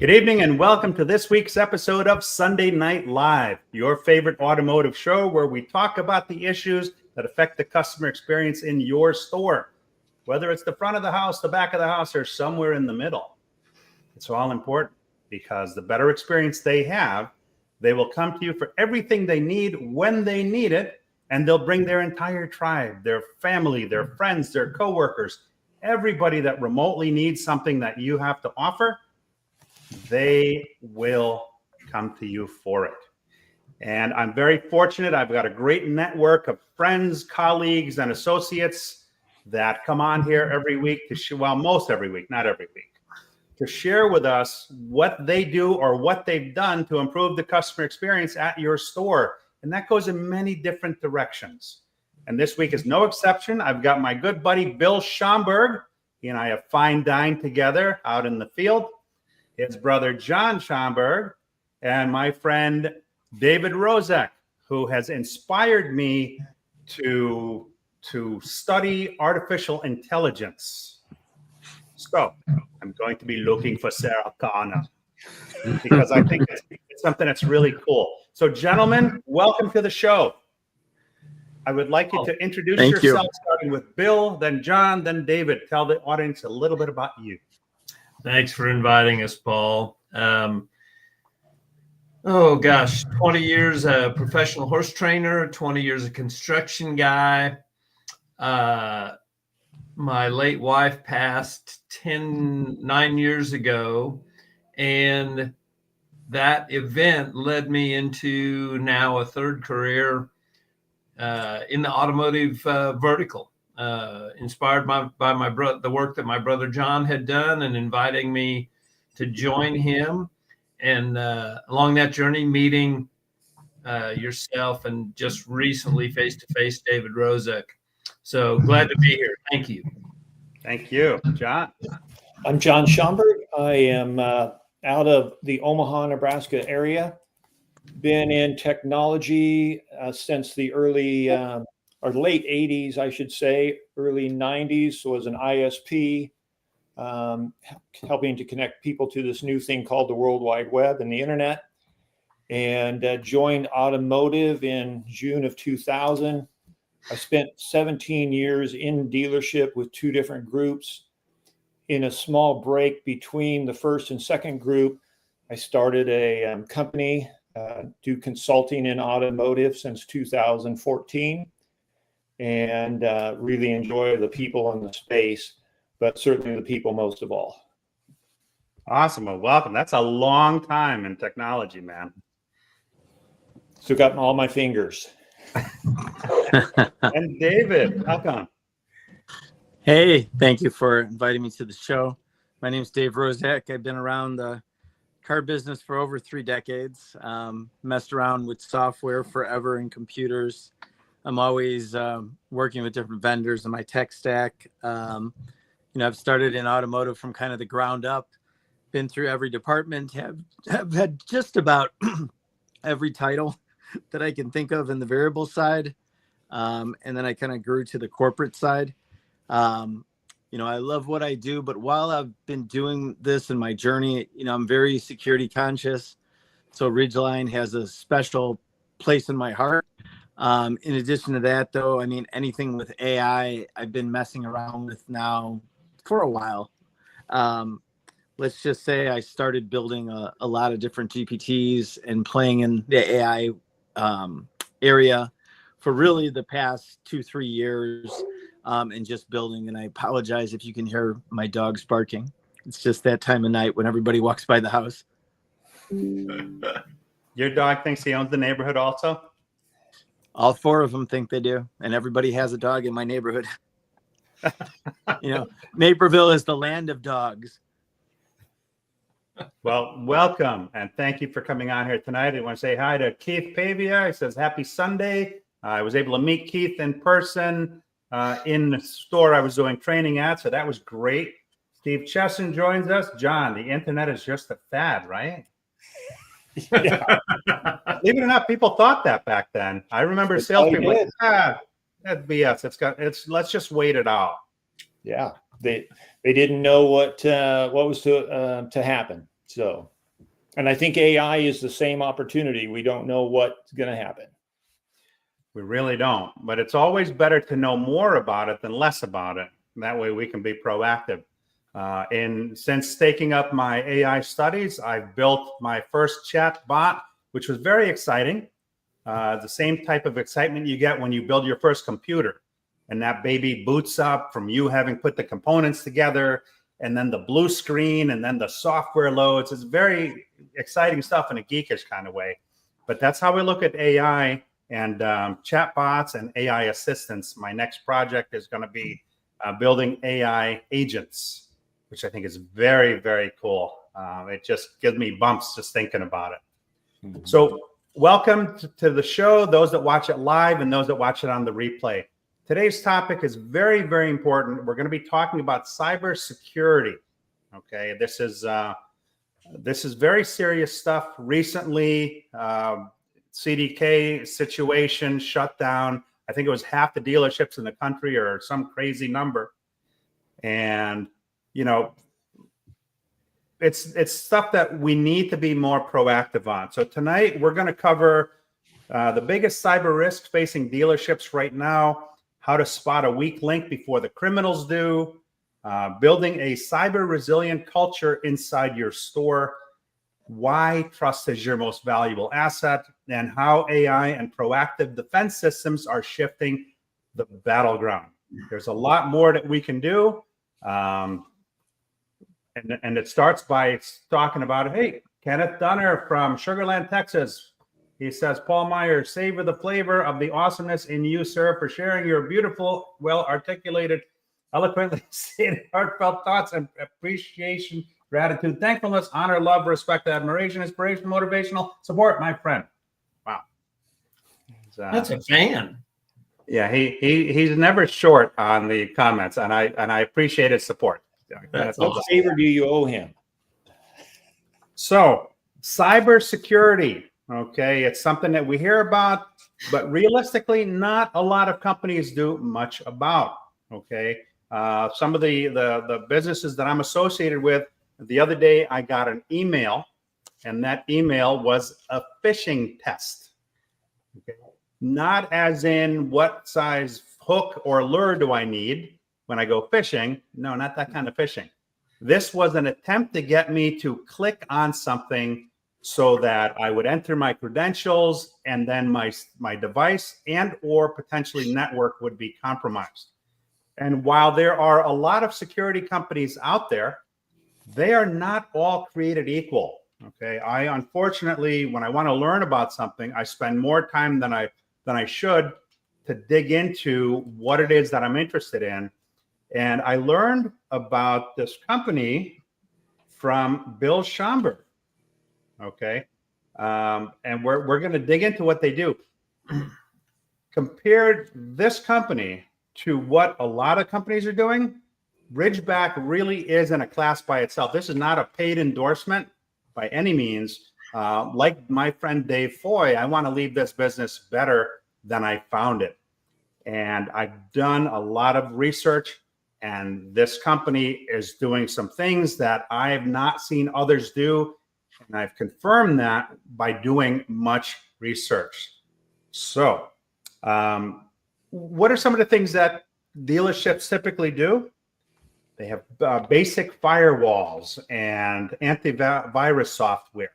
Good evening and welcome to this week's episode of Sunday Night Live, your favorite automotive show where we talk about the issues that affect the customer experience in your store. Whether it's the front of the house, the back of the house, or somewhere in the middle. It's all important because the better experience they have, they will come to you for everything they need when they need it, and they'll bring their entire tribe, their family, their friends, their coworkers, everybody that remotely needs something that you have to offer. They will come to you for it. And I'm very fortunate. I've got a great network of friends, colleagues, and associates that come on here every week most every week, not every week, to share with us what they do or what they've done to improve the customer experience at your store. And that goes in many different directions. And this week is no exception. I've got my good buddy, Bill Schomburg. He and I have fine dined together out in the field. His brother, John Schomburg, and my friend, David Rozek, who has inspired me to study artificial intelligence. So I'm going to be looking for Sarah Connor because I think it's something that's really cool. So gentlemen, welcome to the show. I would like you to introduce yourself, starting with Bill, then John, then David. Tell the audience a little bit about you. Thanks for inviting us, Paul. 20 years a professional horse trainer, 20 years a construction guy. My late wife passed 9 years ago, and that event led me into now a third career in the automotive vertical. Inspired by my brother, the work that my brother John had done, and inviting me to join him. And along that journey, meeting yourself and just recently face-to-face David Rozek. So glad to be here. Thank you. Thank you, John. I'm John Schomburg. I am out of the Omaha, Nebraska area. Been in technology since the early or late 80s, I should say, early 90s. Was an ISP, helping to connect people to this new thing called the World Wide Web and the internet. And joined Automotive in June of 2000. I spent 17 years in dealership with two different groups. In a small break between the first and second group, I started a company, do consulting in automotive since 2014. And really enjoy the people in the space, but certainly the people most of all. Awesome. Well, welcome. That's a long time in technology, man. Still got all my fingers. And David, welcome. Hey, thank you for inviting me to the show. My name's Dave Rozek. I've been around the car business for over 3 decades. Messed around with software forever and computers. I'm always working with different vendors in my tech stack. I've started in automotive from kind of the ground up, been through every department, have had just about every title that I can think of in the variable side. And then I kind of grew to the corporate side. I love what I do, but while I've been doing this in my journey, I'm very security conscious. So Ridgeline has a special place in my heart. In addition to that, though, anything with AI, I've been messing around with now for a while. Let's just say I started building a lot of different GPTs and playing in the AI area for really the past 2-3 years, and just building. And I apologize if you can hear my dogs barking. It's just that time of night when everybody walks by the house. Your dog thinks he owns the neighborhood also? All 4 of them think they do, and everybody has a dog in my neighborhood. Naperville is the land of dogs. Well, welcome, and thank you for coming on here tonight. I want to say hi to Keith Pavia. He says, happy Sunday. I was able to meet Keith in person in the store I was doing training at, so that was great. Steve Chesson joins us. John, the internet is just a fad, right? Yeah. Believe it or not, people thought that back then. I remember salespeople like, that's BS. Let's just wait it out. Yeah, they didn't know what was to happen. So And I think AI is the same opportunity. We don't know what's going to happen. We really don't. But it's always better to know more about it than less about it. That way we can be proactive. And since taking up my AI studies, I've built my first chat bot, which was very exciting. The same type of excitement you get when you build your first computer. And that baby boots up from you having put the components together, and then the blue screen, and then the software loads. It's very exciting stuff in a geekish kind of way. But that's how we look at AI and chatbots and AI assistants. My next project is going to be building AI agents, which I think is very, very cool. It just gives me bumps just thinking about it. Mm-hmm. So welcome to the show, those that watch it live and those that watch it on the replay. Today's topic is very, very important. We're going to be talking about cybersecurity. Okay, this is very serious stuff. Recently, CDK situation shut down. I think it was half the dealerships in the country, or some crazy number. And you know, it's stuff that we need to be more proactive on. So tonight we're going to cover the biggest cyber risks facing dealerships right now, how to spot a weak link before the criminals do, building a cyber resilient culture inside your store, why trust is your most valuable asset, and how AI and proactive defense systems are shifting the battleground. There's a lot more that we can do. And it starts by talking about, hey, Kenneth Dunner from Sugar Land, Texas. He says, Paul Meijer, savor the flavor of the awesomeness in you, sir, for sharing your beautiful, well-articulated, eloquently stated, heartfelt thoughts and appreciation, gratitude, thankfulness, honor, love, respect, admiration, inspiration, motivational support, my friend. Wow. That's a fan. Yeah, he's never short on the comments, and I appreciate his support. What favor do you owe him? So, cybersecurity. Okay, it's something that we hear about, but realistically, not a lot of companies do much about. Okay, some of the businesses that I'm associated with, the other day I got an email, and that email was a phishing test. Okay, not as in what size hook or lure do I need when I go fishing. No, not that kind of fishing. This was an attempt to get me to click on something so that I would enter my credentials, and then my device and or potentially network would be compromised. And while there are a lot of security companies out there, they are not all created equal. Okay, I unfortunately, when I want to learn about something, I spend more time than I should to dig into what it is that I'm interested in. And I learned about this company from Bill Schomburg. Okay. And we're going to dig into what they do. Compared this company to what a lot of companies are doing, Ridgeback really is in a class by itself. This is not a paid endorsement by any means. Like my friend Dave Foy, I want to leave this business better than I found it. And I've done a lot of research, and this company is doing some things that I have not seen others do. And I've confirmed that by doing much research. So, what are some of the things that dealerships typically do? They have basic firewalls and antivirus software.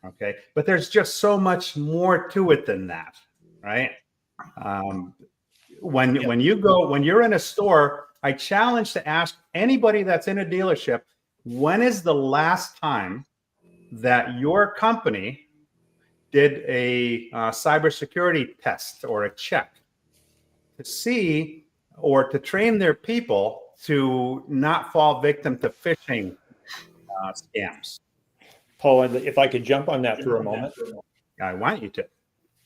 Okay, but there's just so much more to it than that, right? When you're in a store, I challenge to ask anybody that's in a dealership, when is the last time that your company did a cybersecurity test or a check to see or to train their people to not fall victim to phishing scams? Paul, if I could jump on that for a moment. I want you to.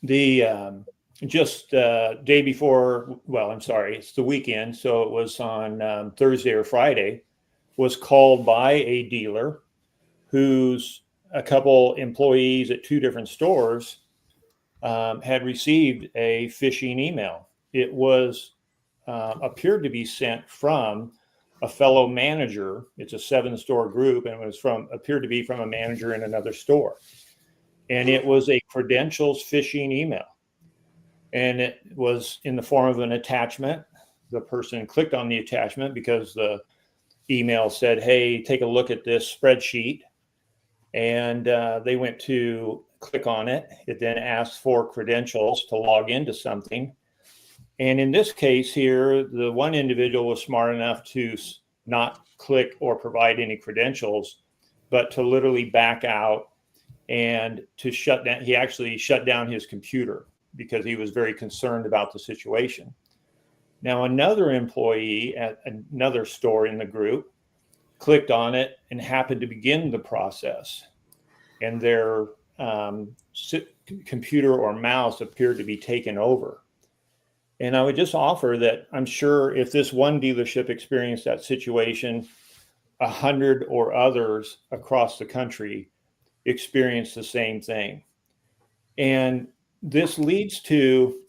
The just day before, well, I'm sorry, it's the weekend, so it was on Thursday or Friday, was called by a dealer whose a couple employees at two different stores had received a phishing email. It was appeared to be sent from a fellow manager. It's a 7-store group, and it was appeared to be from a manager in another store. And it was a credentials phishing email. And it was in the form of an attachment. The person clicked on the attachment because the email said, hey, take a look at this spreadsheet. And they went to click on it. It then asked for credentials to log into something. And in this case here, the one individual was smart enough to not click or provide any credentials, but to literally back out and to shut down. He actually shut down his computer because he was very concerned about the situation. Now, another employee at another store in the group clicked on it and happened to begin the process. And their computer or mouse appeared to be taken over. And I would just offer that I'm sure if this one dealership experienced that situation, 100 or others across the country experienced the same thing. And this leads to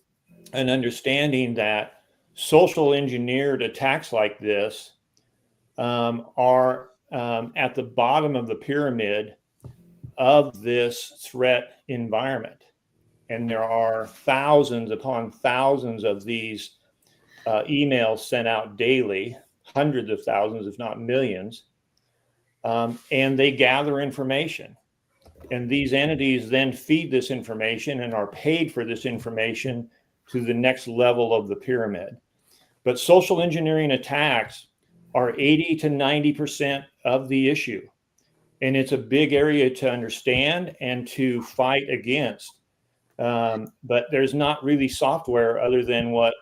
an understanding that social engineered attacks like this are at the bottom of the pyramid of this threat environment. And there are thousands upon thousands of these emails sent out daily, hundreds of thousands, if not millions. And they gather information. And these entities then feed this information and are paid for this information to the next level of the pyramid. But social engineering attacks are 80 to 90% of the issue. And it's a big area to understand and to fight against. But there's not really software other than what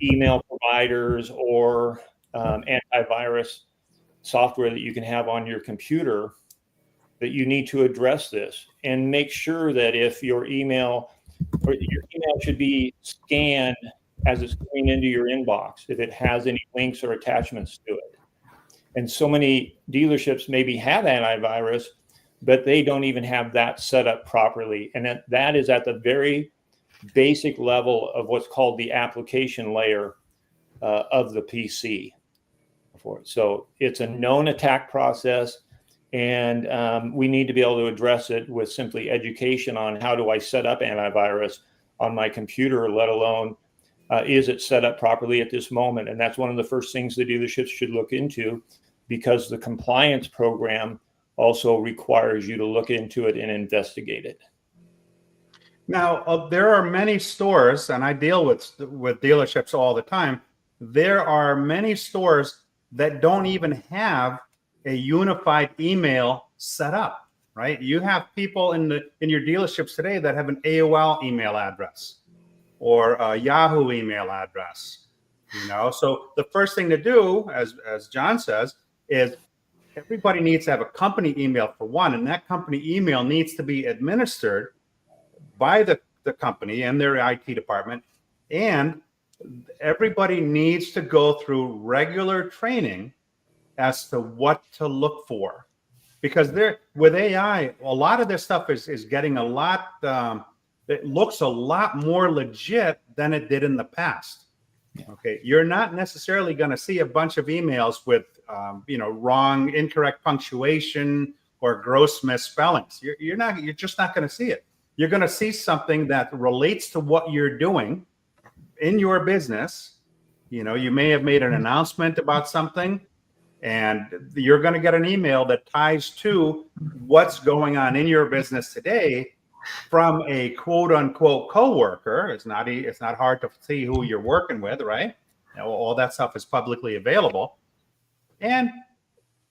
email providers or antivirus software that you can have on your computer that you need to address this and make sure that if your email should be scanned as it's going into your inbox, if it has any links or attachments to it. And so many dealerships maybe have antivirus, but they don't even have that set up properly. And that is at the very basic level of what's called the application layer of the PC. So it's a known attack process, and we need to be able to address it with simply education on how do I set up antivirus on my computer, let alone is it set up properly at this moment? And that's one of the first things the dealerships should look into, because the compliance program also requires you to look into it and investigate it. Now, there are many stores, and I deal with dealerships all the time. There are many stores that don't even have a unified email set up, right? You have people in your dealerships today that have an AOL email address or a Yahoo email address, So the first thing to do, as John says, is everybody needs to have a company email for one, and that company email needs to be administered by the company and their IT department. And everybody needs to go through regular training as to what to look for, because with AI, a lot of this stuff is getting a lot. It looks a lot more legit than it did in the past. Okay, you're not necessarily going to see a bunch of emails with wrong, incorrect punctuation or gross misspellings. You're just not going to see it. You're going to see something that relates to what you're doing in your business. You may have made an announcement about something, and you're going to get an email that ties to what's going on in your business today from a quote unquote coworker. It's not hard to see who you're working with, right? All that stuff is publicly available. And,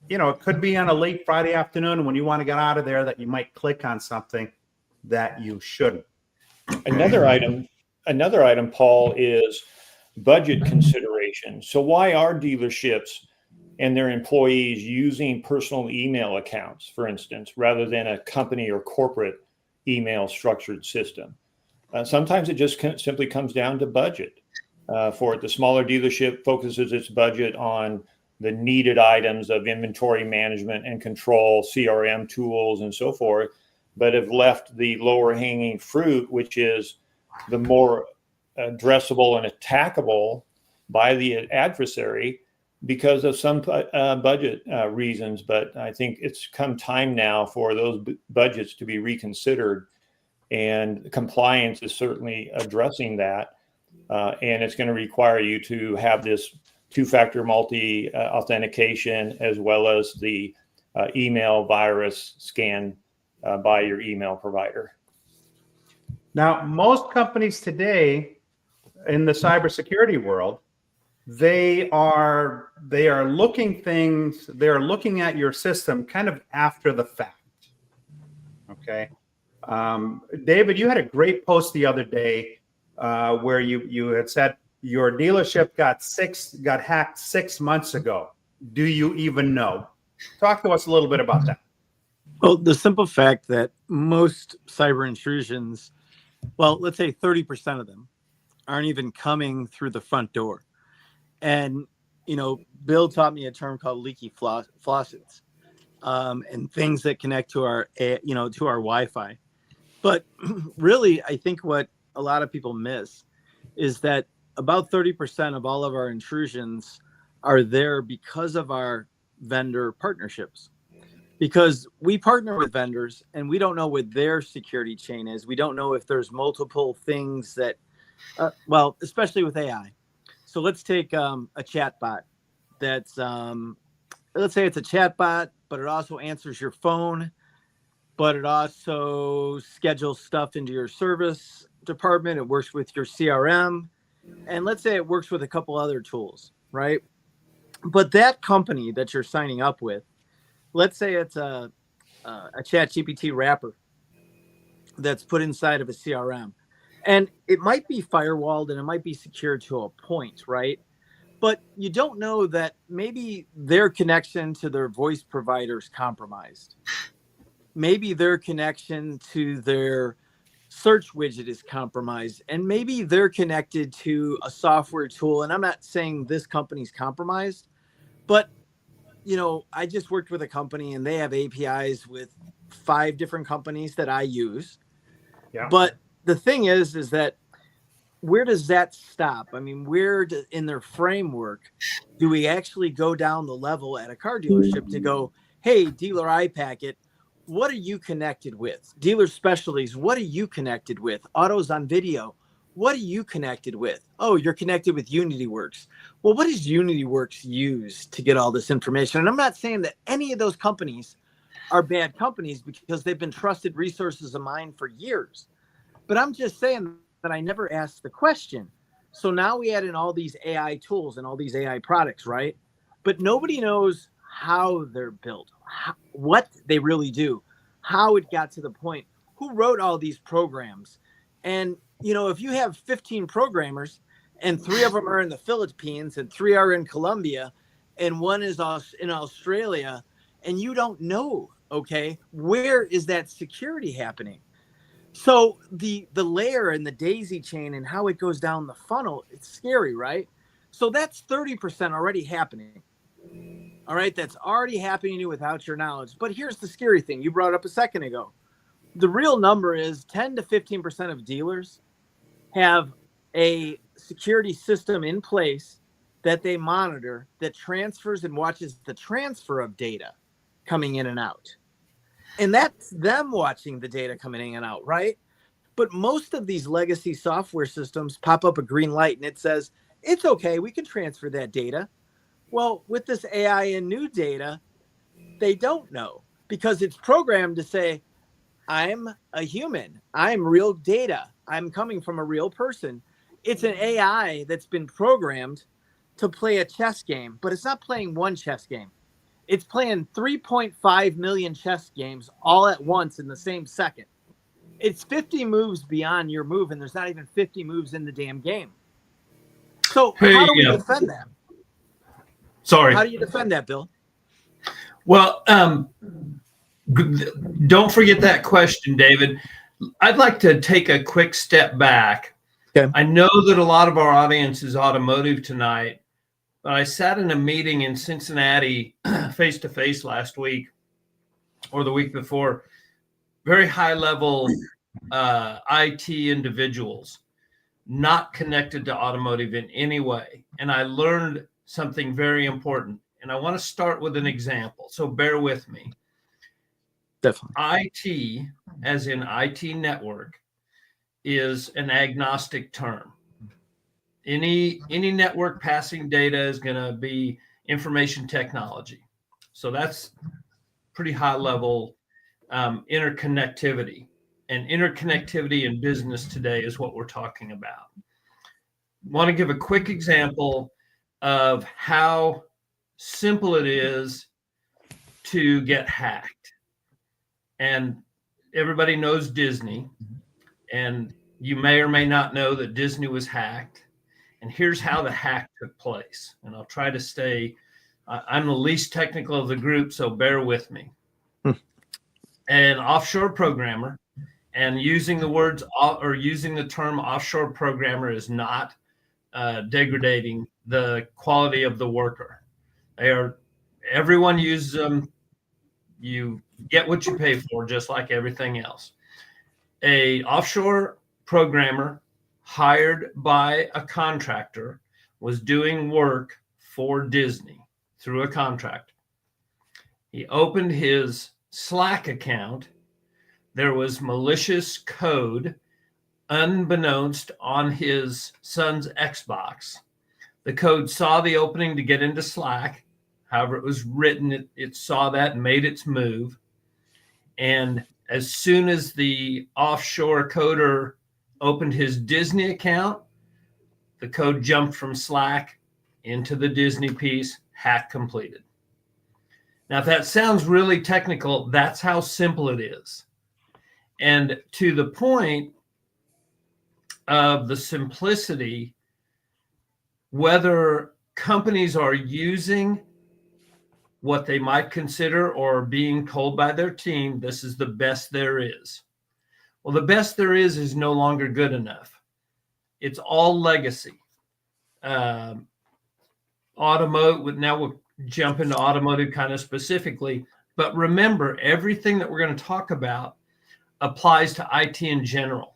it could be on a late Friday afternoon when you want to get out of there that you might click on something that you shouldn't. Another item, Paul, is budget consideration. So why are dealerships and their employees using personal email accounts, for instance, rather than a company or corporate email structured system? Sometimes it just simply comes down to budget. For it, the smaller dealership focuses its budget on the needed items of inventory management and control, CRM tools, and so forth, but have left the lower hanging fruit, which is the more addressable and attackable by the adversary, because of some budget reasons. But I think it's come time now for those budgets to be reconsidered, and compliance is certainly addressing that. And it's going to require you to have this two-factor authentication, as well as the email virus scan by your email provider. Now, most companies today in the cybersecurity world, they are looking at your system kind of after the fact. Okay. David, you had a great post the other day where you had said your dealership got hacked 6 months ago. Do you even know? Talk to us a little bit about that. Well, the simple fact that most cyber intrusions, well, let's say 30% of them aren't even coming through the front door. And, Bill taught me a term called leaky faucets, and things that connect to our Wi-Fi. But really, I think what a lot of people miss is that about 30% of all of our intrusions are there because of our vendor partnerships. Because we partner with vendors and we don't know what their security chain is. We don't know if there's multiple things that, especially with AI. So let's take a chat bot that's, let's say it's a chat bot, but it also answers your phone, but it also schedules stuff into your service department. It works with your CRM. And let's say it works with a couple other tools, right? But that company that you're signing up with, let's say it's a ChatGPT wrapper that's put inside of a CRM. And it might be firewalled and it might be secure to a point, right? But you don't know that maybe their connection to their voice provider is compromised. Maybe their connection to their search widget is compromised. And maybe they're connected to a software tool. And I'm not saying this company's compromised, but I just worked with a company and they have APIs with 5 different companies that I use. Yeah. But the thing is that where does that stop? I mean, in their framework do we actually go down the level at a car dealership to go, hey, dealer iPacket, what are you connected with? Dealer specialties, what are you connected with? Autos on video, what are you connected with? Oh, you're connected with UnityWorks. Well, what does UnityWorks use to get all this information? And I'm not saying that any of those companies are bad companies because they've been trusted resources of mine for years. But I'm just saying that I never asked the question. So now we add in all these AI tools and all these AI products, right? But nobody knows how they're built, what they really do, how it got to the point, who wrote all these programs. And, if you have 15 programmers and 3 of them are in the Philippines and 3 are in Colombia and 1 is in Australia, and you don't know, okay, where is that security happening? So the layer and the daisy chain and how it goes down the funnel, it's scary, right? So that's 30% already happening. All right, that's already happening to you without your knowledge. But here's the scary thing you brought up a second ago. The real number is 10 to 15% of dealers have a security system in place that they monitor that transfers and watches the transfer of data coming in and out. And that's them watching the data coming in and out, right? But most of these legacy software systems pop up a green light and it says, it's okay, we can transfer that data. Well, with this AI and new data, they don't know because it's programmed to say, I'm a human. I'm real data. I'm coming from a real person. It's an AI that's been programmed to play a chess game, but it's not playing one chess game. It's playing 3.5 million chess games all at once in the same second. It's 50 moves beyond your move, and there's not even 50 moves in the damn game. So how do we defend that? Sorry. How do you defend that, Bill? Well, don't forget that question, David. I'd like to take a quick step back. Okay. I know that a lot of our audience is automotive tonight, but I sat in a meeting in Cincinnati face-to-face last week or the week before, very high-level IT individuals, not connected to automotive in any way. And I learned something very important. And I want to start with an example. So bear with me. Definitely. IT, as in IT network, is an agnostic term. Any network passing data is going to be information technology. So that's pretty high level interconnectivity. And interconnectivity in business today is what we're talking about. Want to give a quick example of how simple it is to get hacked. And everybody knows Disney, and you may or may not know that Disney was hacked. And here's how the hack took place. And I'll try to stay, I'm the least technical of the group, so bear with me. An offshore programmer, and using the words or using the term offshore programmer is not degrading the quality of the worker. Everyone uses them. You get what you pay for, just like everything else. A offshore programmer hired by a contractor was doing work for Disney through a contract. He opened his Slack account. There was malicious code unbeknownst on his son's Xbox. The code saw the opening to get into Slack. However it was written, it saw that and made its move. And as soon as the offshore coder opened his Disney account, the code jumped from Slack into the Disney piece, hack completed. Now, if that sounds really technical, that's how simple it is. And to the point of the simplicity, whether companies are using what they might consider or being told by their team, this is the best there is. Well, the best there is no longer good enough. It's all legacy. Automotive, now we'll jump into automotive kind of specifically, but remember, everything that we're going to talk about applies to IT in general.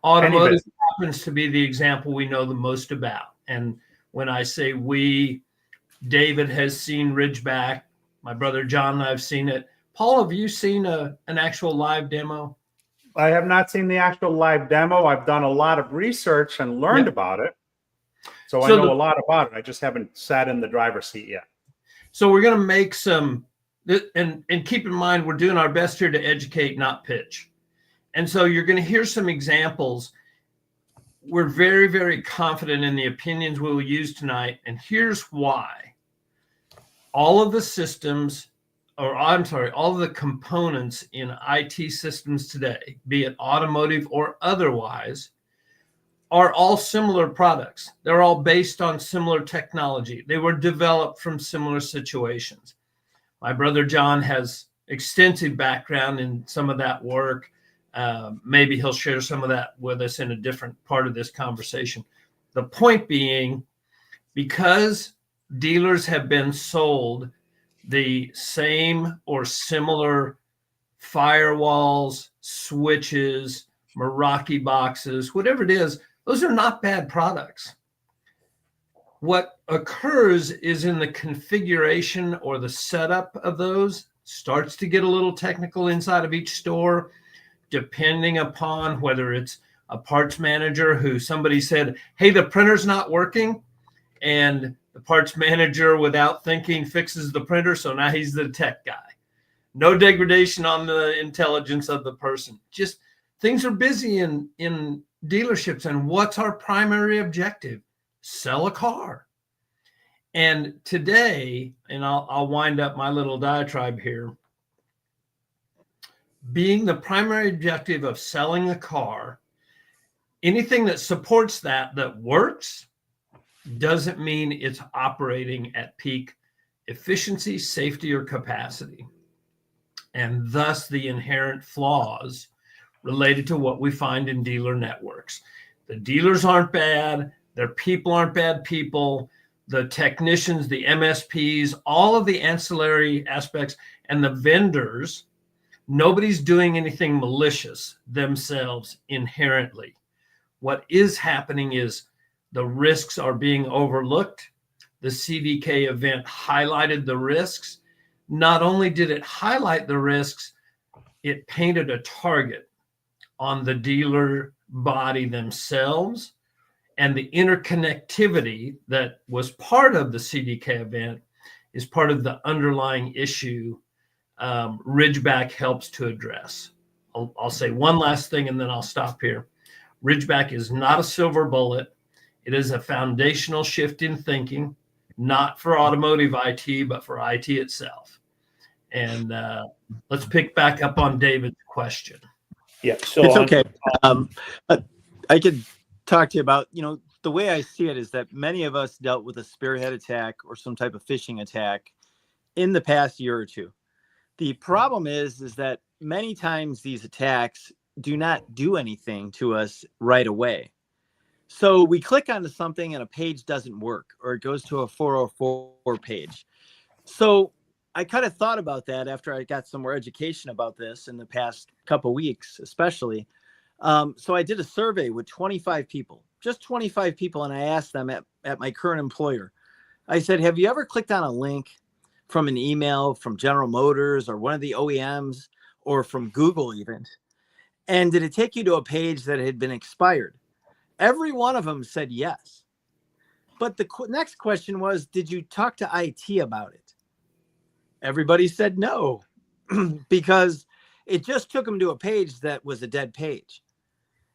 Automotive happens to be the example we know the most about. And when I say we, David has seen Ridgeback. My brother John and I have seen it. Paul, have you seen an actual live demo? I have not seen the actual live demo. I've done a lot of research and learned about it. So I know a lot about it. I just haven't sat in the driver's seat yet. So we're going to make some, and keep in mind, we're doing our best here to educate, not pitch. And so you're going to hear some examples. We're very, very confident in the opinions we will use tonight. And here's why. All of the systems, all of the components in IT systems today, be it automotive or otherwise, are all similar products. They're all based on similar technology. They were developed from similar situations. My brother John has extensive background in some of that work. Maybe he'll share some of that with us in a different part of this conversation. The point being, because dealers have been sold the same or similar firewalls, switches, Meraki boxes, whatever it is, those are not bad products. What occurs is in the configuration or the setup of those starts to get a little technical inside of each store, depending upon whether it's a parts manager who somebody said, hey, the printer's not working, and the parts manager, without thinking, fixes the printer. So now he's the tech guy. No degradation on the intelligence of the person. Just things are busy in dealerships. And what's our primary objective? Sell a car. And today, and I'll wind up my little diatribe here, being the primary objective of selling a car, anything that supports that works, doesn't mean it's operating at peak efficiency, safety, or capacity. And thus the inherent flaws related to what we find in dealer networks. The dealers aren't bad. Their people aren't bad people. The technicians, the MSPs, all of the ancillary aspects, and the vendors, nobody's doing anything malicious themselves inherently. What is happening is the risks are being overlooked the CDK event highlighted the risks. Not only did it highlight the risks, it painted a target on the dealer body themselves, and the interconnectivity that was part of the CDK event is part of the underlying issue Ridgeback helps to address. I'll say one last thing and then I'll stop here. Ridgeback is not a silver bullet. It is a foundational shift in thinking, not for automotive IT, but for IT itself. And let's pick back up on David's question. Yeah, so it's okay. I could talk to you about, the way I see it is that many of us dealt with a spearhead attack or some type of phishing attack in the past year or two. The problem is that many times these attacks do not do anything to us right away. So we click onto something and a page doesn't work, or it goes to a 404 page. So I kind of thought about that after I got some more education about this in the past couple of weeks, especially. So I did a survey with 25 people, just 25 people. And I asked them at my current employer, I said, have you ever clicked on a link from an email from General Motors or one of the OEMs or from Google even? And did it take you to a page that had been expired? Every one of them said yes. But the next question was, did you talk to IT about it? Everybody said no, because it just took them to a page that was a dead page.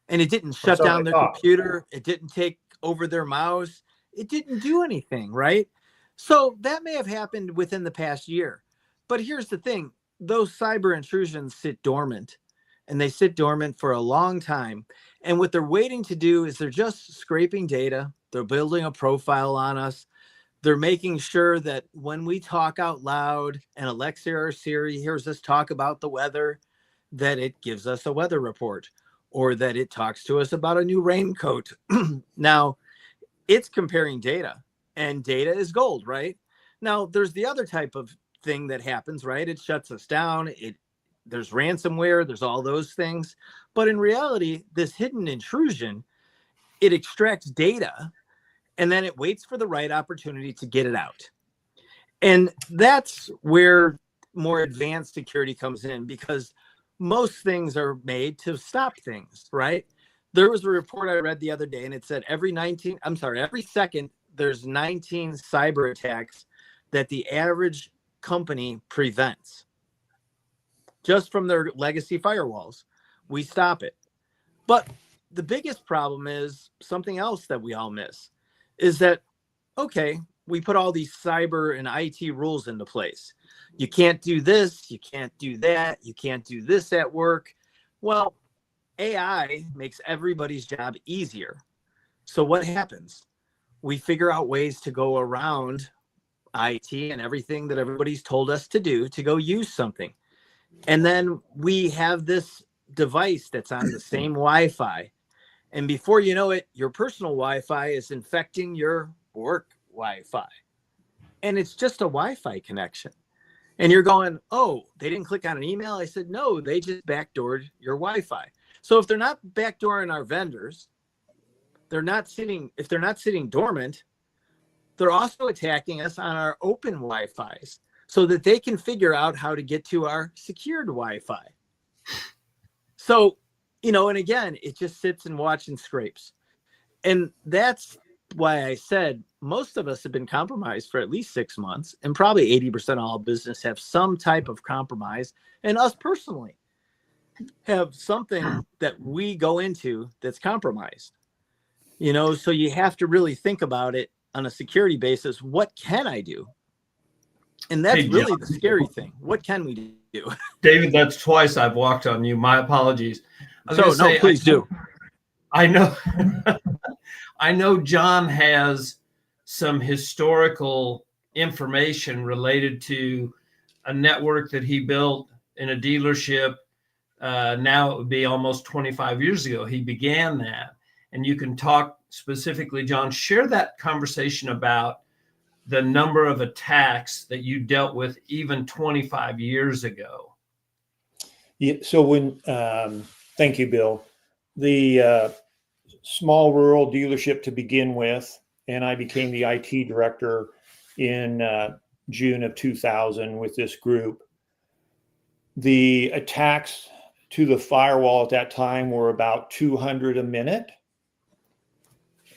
And it didn't shut down their computer. It didn't take over their mouse. It didn't do anything, right? So that may have happened within the past year. But here's the thing. Those cyber intrusions sit dormant, and they sit dormant for a long time. And what they're waiting to do is they're just scraping data. They're building a profile on us. They're making sure that when we talk out loud and Alexa or Siri hears us talk about the weather, that it gives us a weather report, or that it talks to us about a new raincoat. Now, it's comparing data, and data is gold, right? Now, there's the other type of thing that happens, right? It shuts us down. There's ransomware. There's all those things. But in reality, this hidden intrusion, it extracts data, and then it waits for the right opportunity to get it out. And that's where more advanced security comes in, because most things are made to stop things, right? There was a report I read the other day, and it said every second, there's 19 cyber attacks that the average company prevents just from their legacy firewalls. We stop it. But the biggest problem is something else that we all miss is that, okay, we put all these cyber and IT rules into place. You can't do this. You can't do that. You can't do this at work. Well, AI makes everybody's job easier. So what happens? We figure out ways to go around IT and everything that everybody's told us to do to go use something. And then we have this device that's on the same Wi-Fi. And before you know it, your personal Wi-Fi is infecting your work Wi-Fi. And it's just a Wi-Fi connection. And you're going, oh, they didn't click on an email? I said, no, they just backdoored your Wi-Fi. So if they're not backdooring our vendors, if they're not sitting dormant, they're also attacking us on our open Wi-Fis so that they can figure out how to get to our secured Wi-Fi. So, and again, it just sits and watches and scrapes. And that's why I said most of us have been compromised for at least 6 months, and probably 80% of all business have some type of compromise. And us personally have something that we go into that's compromised. So you have to really think about it on a security basis. What can I do? And that's really the scary thing. What can we do? David, that's twice I've walked on you. My apologies. Please do. I know. I know John has some historical information related to a network that he built in a dealership. Now it would be almost 25 years ago. He began that. And you can talk specifically, John, share that conversation about the number of attacks that you dealt with even 25 years ago. Yeah, so thank you, Bill. The small rural dealership to begin with, and I became the IT director in June of 2000 with this group. The attacks to the firewall at that time were about 200 a minute.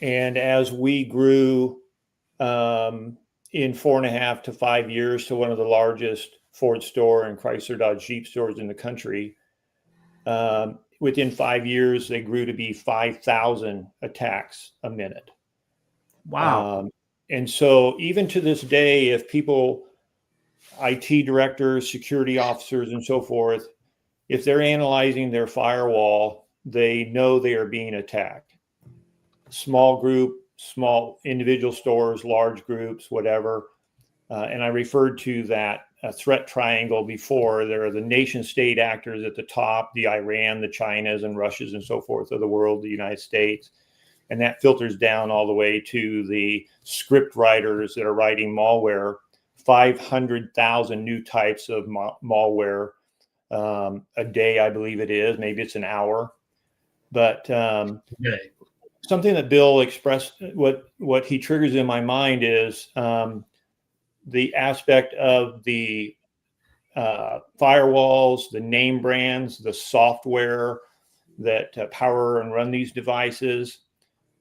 And as we grew in 4.5 to 5 years to one of the largest Ford store and Chrysler Dodge Jeep stores in the country, within 5 years, they grew to be 5,000 attacks a minute. Wow. And so even to this day, if people, IT directors, security officers, and so forth, if they're analyzing their firewall, they know they are being attacked. Small group, small individual stores, large groups, whatever. And I referred to that threat triangle before. There are the nation state actors at the top, the Iran, the Chinas and Russias and so forth of the world, the United States. And that filters down all the way to the script writers that are writing malware, 500,000 new types of malware a day, I believe it is. Maybe it's an hour. But something that Bill expressed, what he triggers in my mind is the aspect of the firewalls, the name brands, the software that power and run these devices,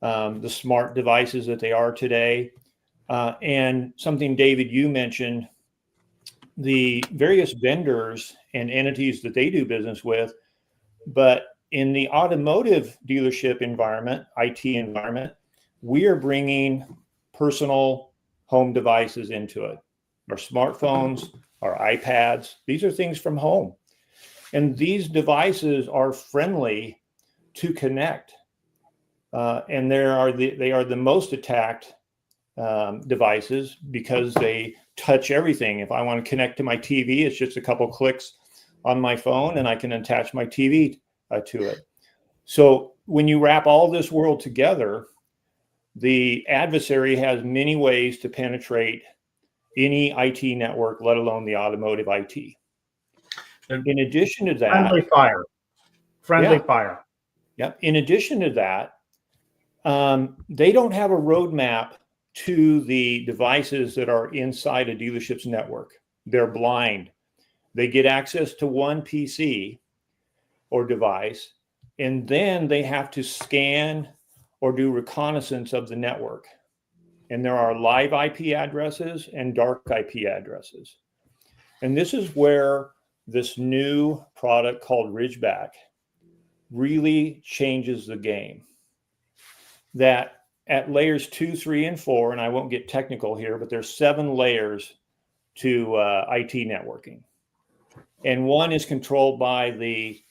the smart devices that they are today. And something, David, you mentioned, the various vendors and entities that they do business with. But in the automotive dealership environment, IT environment, we are bringing personal home devices into it. Our smartphones, our iPads, these are things from home. And these devices are friendly to connect. And they are the most attacked devices because they touch everything. If I want to connect to my TV, it's just a couple clicks on my phone and I can attach my TV to it. So when you wrap all this world together, the adversary has many ways to penetrate any IT network, let alone the automotive IT. In addition to that, friendly fire. Yeah. In addition to that, they don't have a roadmap to the devices that are inside a dealership's network. They're blind. They get access to one PC or device, and then they have to scan or do reconnaissance of the network. And there are live IP addresses and dark IP addresses. And this is where this new product called Ridgeback really changes the game. That at layers 2, 3, and 4, and I won't get technical here, but there's 7 layers to IT networking. And one is controlled by the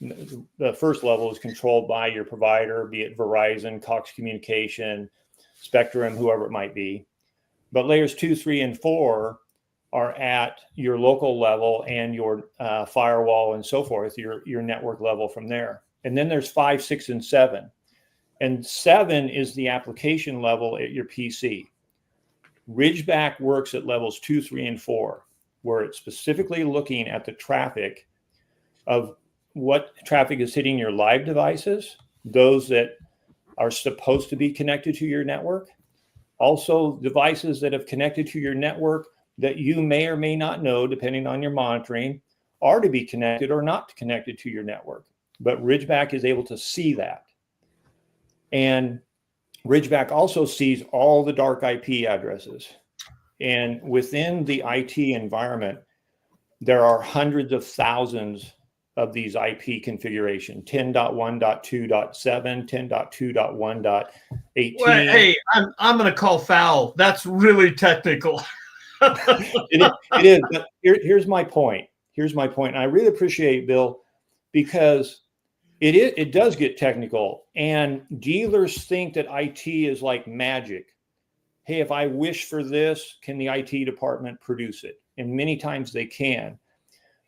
first level is controlled by your provider, be it Verizon, Cox Communication, Spectrum, whoever it might be. But layers 2, 3, and 4 are at your local level and your firewall and so forth, your network level from there. And then there's 5, 6, and 7. And 7 is the application level at your PC. Ridgeback works at levels 2, 3, and 4, where it's specifically looking at the traffic of what traffic is hitting your live devices, those that are supposed to be connected to your network. Also, devices that have connected to your network that you may or may not know, depending on your monitoring, are to be connected or not connected to your network. But Ridgeback is able to see that. And Ridgeback also sees all the dark IP addresses. And within the IT environment, there are hundreds of thousands of these IP configuration, 10.1.2.7, 10.2.1.18. Well, hey, I'm going to call foul. That's really technical. It is. But here's my point. Here's my point. And I really appreciate Bill, because it does get technical, and dealers think that IT is like magic. Hey, if I wish for this, can the IT department produce it? And many times they can.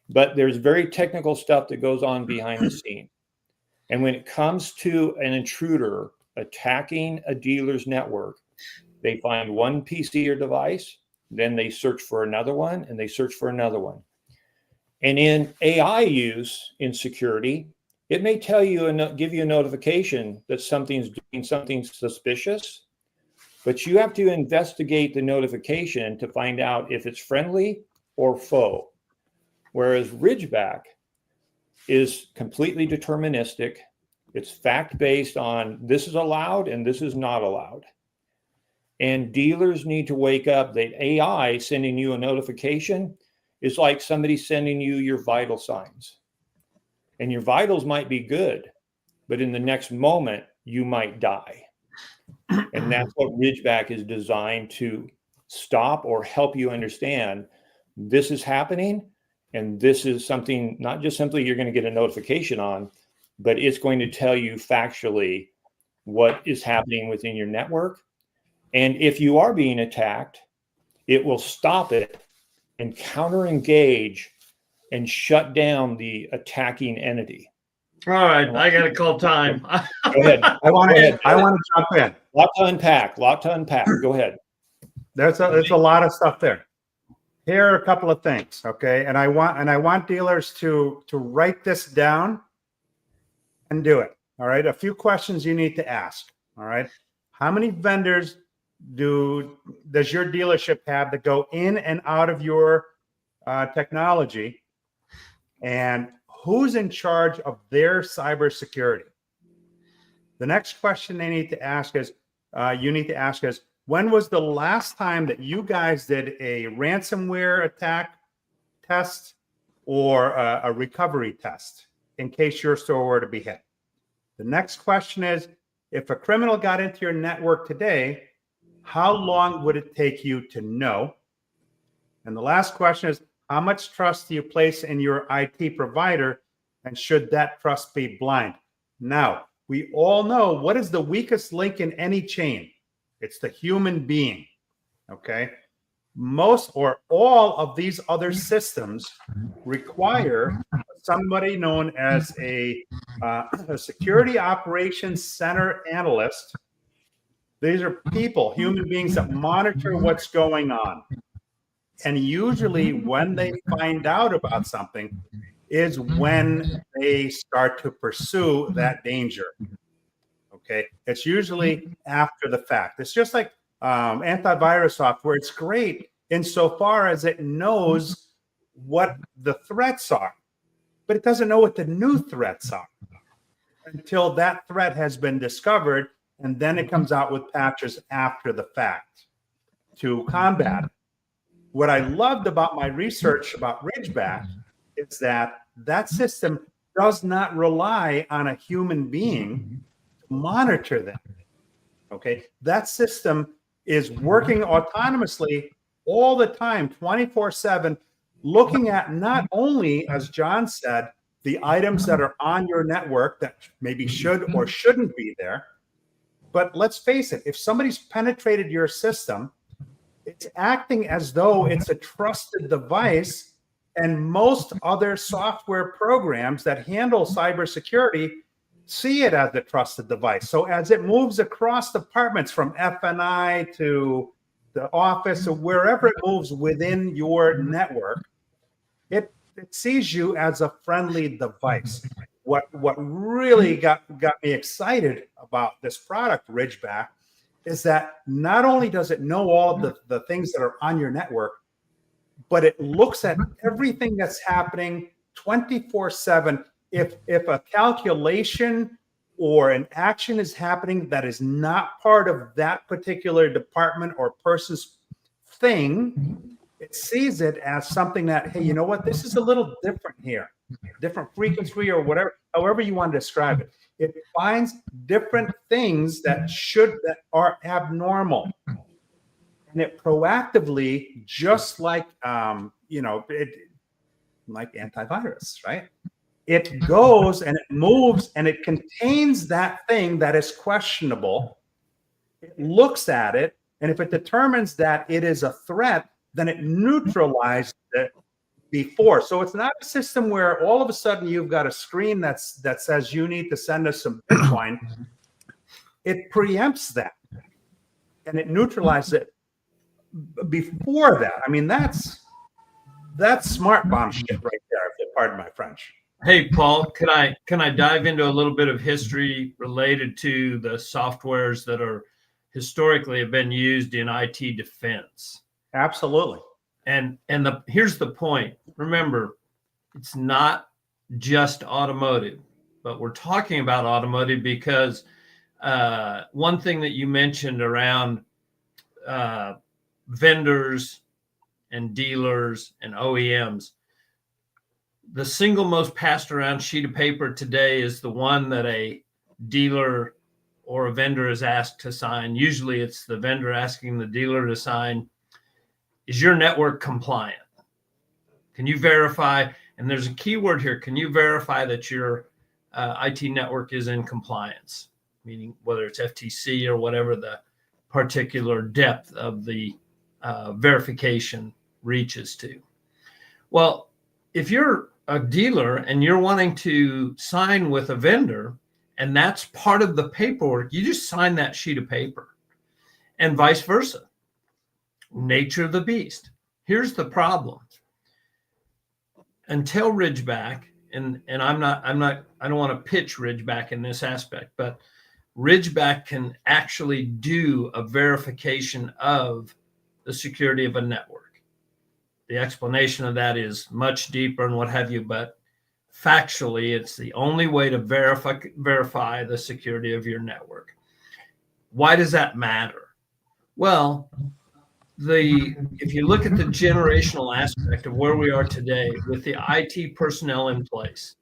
But there's very technical stuff that goes on behind the scene. And when it comes to an intruder attacking a dealer's network, they find one PC or device, then they search for another one, and they search for another one. And in AI use in security, it may tell you and give you a notification that something's doing something suspicious, but you have to investigate the notification to find out if it's friendly or foe. Whereas Ridgeback is completely deterministic. It's fact-based on this is allowed and this is not allowed. And dealers need to wake up that AI sending you a notification is like somebody sending you your vital signs. And your vitals might be good, but in the next moment, you might die. And that's what Ridgeback is designed to stop or help you understand. This is happening, and this is something not just simply you're going to get a notification on, but it's going to tell you factually what is happening within your network. And if you are being attacked, it will stop it and counter-engage and shut down the attacking entity. All right, I got to call time. Go ahead. I want to jump in. Lot to unpack. Go ahead. There's a lot of stuff there. Here are a couple of things, okay? And I want dealers to write this down and do it. All right. A few questions you need to ask. All right. How many vendors does your dealership have that go in and out of your technology? And who's in charge of their cybersecurity? The next question you need to ask is, when was the last time that you guys did a ransomware attack test or a recovery test in case your store were to be hit? The next question is, if a criminal got into your network today, how long would it take you to know? And the last question is, how much trust do you place in your IT provider, and should that trust be blind? Now, we all know what is the weakest link in any chain. It's the human being, okay? Most or all of these other systems require somebody known as a security operations center analyst. These are people, human beings that monitor what's going on. And usually when they find out about something is when they start to pursue that danger. Okay. It's usually after the fact. It's just like antivirus software. It's great insofar as it knows what the threats are, but it doesn't know what the new threats are until that threat has been discovered. And then it comes out with patches after the fact to combat it. What I loved about my research about Ridgeback is that that system does not rely on a human being to monitor them. Okay, that system is working autonomously all the time, 24/7, looking at not only, as John said, the items that are on your network that maybe should or shouldn't be there. But let's face it, if somebody's penetrated your system, it's acting as though it's a trusted device, and most other software programs that handle cybersecurity see it as a trusted device. So as it moves across departments from F&I to the office or wherever it moves within your network, it sees you as a friendly device. What really got me excited about this product, Ridgeback, is that not only does it know all of the things that are on your network, but it looks at everything that's happening 24/7. If a calculation or an action is happening that is not part of that particular department or person's thing, it sees it as something that, hey, you know what, this is a little different here, different frequency or whatever, however you want to describe it. It finds different things that are abnormal. And it proactively, just like, like antivirus, right? It goes and it moves and it contains that thing that is questionable. It looks at it, and if it determines that it is a threat, then it neutralizes it before. So it's not a system where all of a sudden you've got a screen that says you need to send us some Bitcoin. It preempts that and it neutralizes it before that. I mean, that's smart bomb shit right there, if you pardon my French. Hey, Paul, can I dive into a little bit of history related to the softwares that are historically have been used in IT defense. Absolutely. And here's the point. Remember, it's not just automotive, but we're talking about automotive because one thing that you mentioned around vendors and dealers and OEMs, the single most passed around sheet of paper today is the one that a dealer or a vendor is asked to sign. Usually it's the vendor asking the dealer to sign. Is your network compliant? Can you verify? And there's a key word here. Can you verify that your IT network is in compliance? Meaning whether it's FTC or whatever the particular depth of the verification reaches to. Well, if you're a dealer and you're wanting to sign with a vendor, and that's part of the paperwork, you just sign that sheet of paper, and vice versa. Nature of the beast. Here's the problem. Until Ridgeback, and I don't want to pitch Ridgeback in this aspect, but Ridgeback can actually do a verification of the security of a network. The explanation of that is much deeper and what have you, but factually, it's the only way to verify the security of your network. Why does that matter? Well, if you look at the generational aspect of where we are today with the IT personnel in place,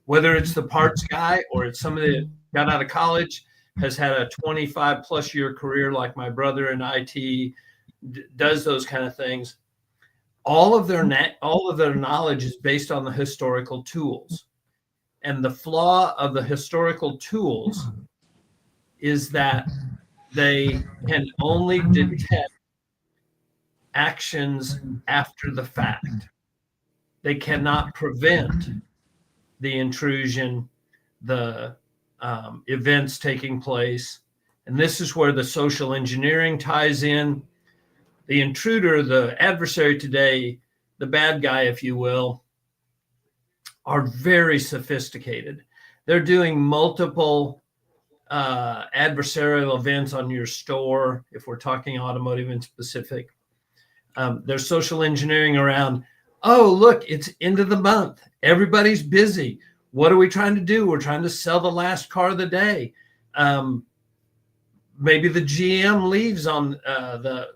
whether it's the parts guy or it's somebody that got out of college, has had a 25 plus year career like my brother in IT, does those kind of things. All of their knowledge is based on the historical tools. And the flaw of the historical tools is that they can only detect actions after the fact. They cannot prevent the intrusion, the events taking place. And this is where the social engineering ties in. The intruder, the adversary today, the bad guy, if you will, are very sophisticated. They're doing multiple adversarial events on your store, if we're talking automotive in specific. There's social engineering around, oh, look, it's end of the month. Everybody's busy. What are we trying to do? We're trying to sell the last car of the day. Maybe the GM leaves on the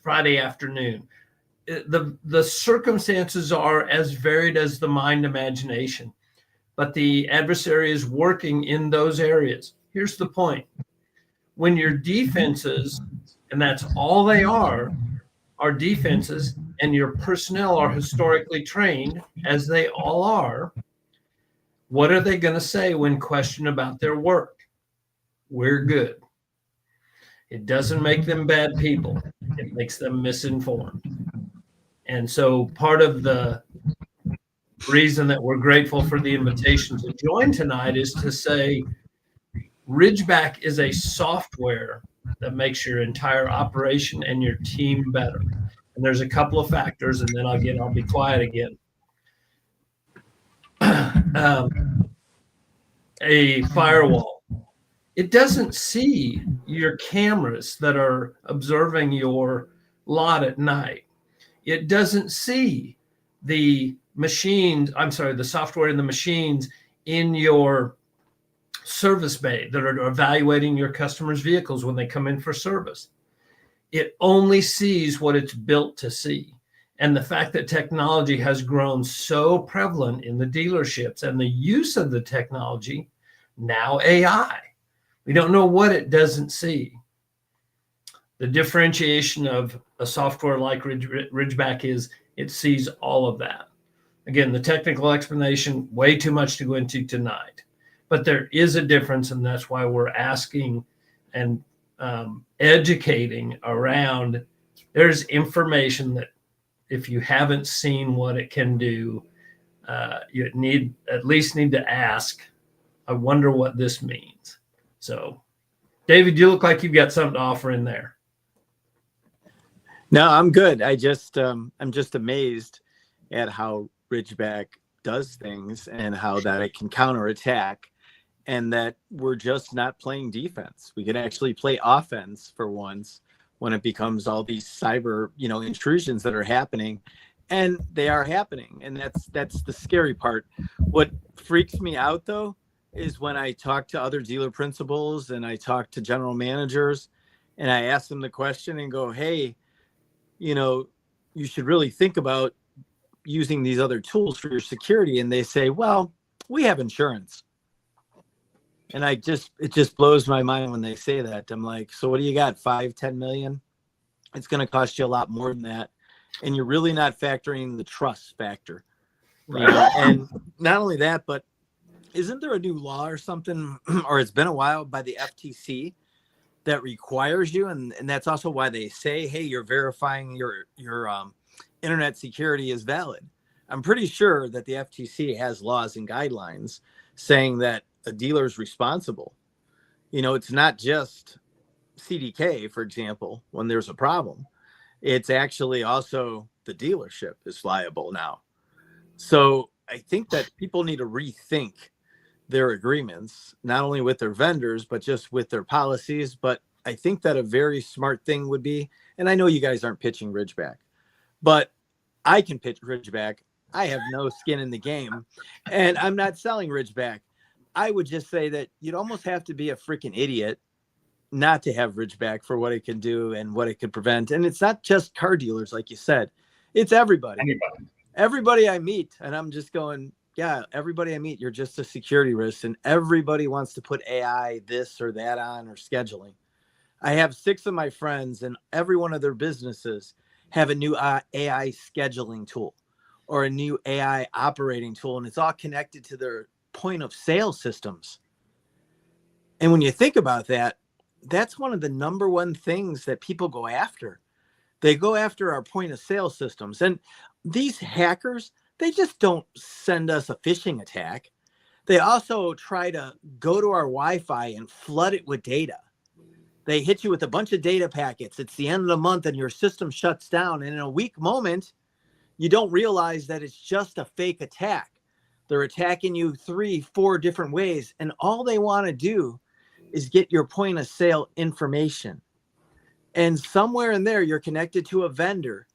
Friday afternoon. The circumstances are as varied as the mind imagination, but the adversary is working in those areas. Here's the point. When your defenses, and that's all they are defenses, and your personnel are historically trained, as they all are, what are they going to say when questioned about their work? We're good. It doesn't make them bad people. It makes them misinformed. And so part of the reason that we're grateful for the invitation to join tonight is to say Ridgeback is a software that makes your entire operation and your team better. And there's a couple of factors, and then I'll be quiet again. A firewall. It doesn't see your cameras that are observing your lot at night. It doesn't see the the software in the machines in your service bay that are evaluating your customers' vehicles when they come in for service. It only sees what it's built to see. And the fact that technology has grown so prevalent in the dealerships and the use of the technology, now AI, we don't know what it doesn't see. The differentiation of a software like Ridgeback is it sees all of that. Again, the technical explanation, way too much to go into tonight. But there is a difference, and that's why we're asking and educating around. There's information that if you haven't seen what it can do, you at least need to ask, I wonder what this means. So, David, you look like you've got something to offer in there. No, I'm good. I'm just amazed at how Ridgeback does things and how that it can counterattack. and that we're just not playing defense. We can actually play offense for once when it becomes all these cyber, intrusions that are happening, and they are happening. And that's the scary part. What freaks me out though is when I talk to other dealer principals and I talk to general managers and I ask them the question and go, hey, you should really think about using these other tools for your security. And they say, well, we have insurance. And it just blows my mind when they say that. I'm like, so what do you got? 5-10 million? It's going to cost you a lot more than that. And you're really not factoring the trust factor. Right. And not only that, but isn't there a new law or something, or it's been a while, by the FTC that requires you, and that's also why they say, hey, you're verifying your internet security is valid. I'm pretty sure that the FTC has laws and guidelines saying that a dealer is responsible. It's not just CDK, for example, when there's a problem. It's actually also the dealership is liable now. So I think that people need to rethink their agreements, not only with their vendors, but just with their policies. But I think that a very smart thing would be, and I know you guys aren't pitching Ridgeback, but I can pitch Ridgeback. I have no skin in the game, and I'm not selling Ridgeback. I would just say that you'd almost have to be a freaking idiot not to have Ridgeback for what it can do and what it could prevent. And it's not just car dealers, like you said. It's everybody. Everybody I meet, and I'm just going, yeah, everybody I meet, you're just a security risk, and everybody wants to put AI this or that on, or scheduling. I have 6 of my friends, and every one of their businesses have a new AI scheduling tool or a new AI operating tool, and it's all connected to their point of sale systems. And when you think about that, that's one of the number one things that people go after. They go after our point of sale systems. And these hackers, they just don't send us a phishing attack. They also try to go to our Wi-Fi and flood it with data. They hit you with a bunch of data packets. It's the end of the month and your system shuts down. And in a weak moment, you don't realize that it's just a fake attack. They're attacking you 3-4 different ways. And all they want to do is get your point of sale information. And somewhere in there, you're connected to a vendor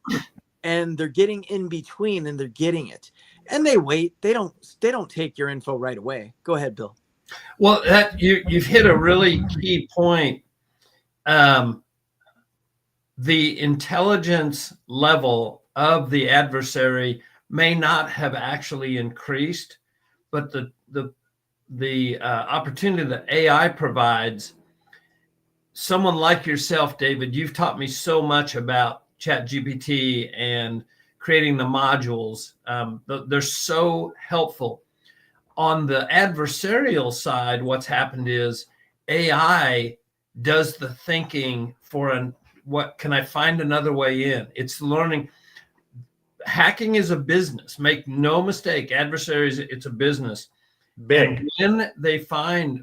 and they're getting in between and they're getting it. And they wait. They don't take your info right away. Go ahead, Bill. Well, you've hit a really key point. The intelligence level of the adversary may not have actually increased, but the opportunity that AI provides. Someone like yourself, David, you've taught me so much about ChatGPT and creating the modules. They're so helpful. On the adversarial side, what's happened is AI does the thinking for what can I find another way in? It's learning. Hacking is a business. Make no mistake, adversaries, it's a business. Big. And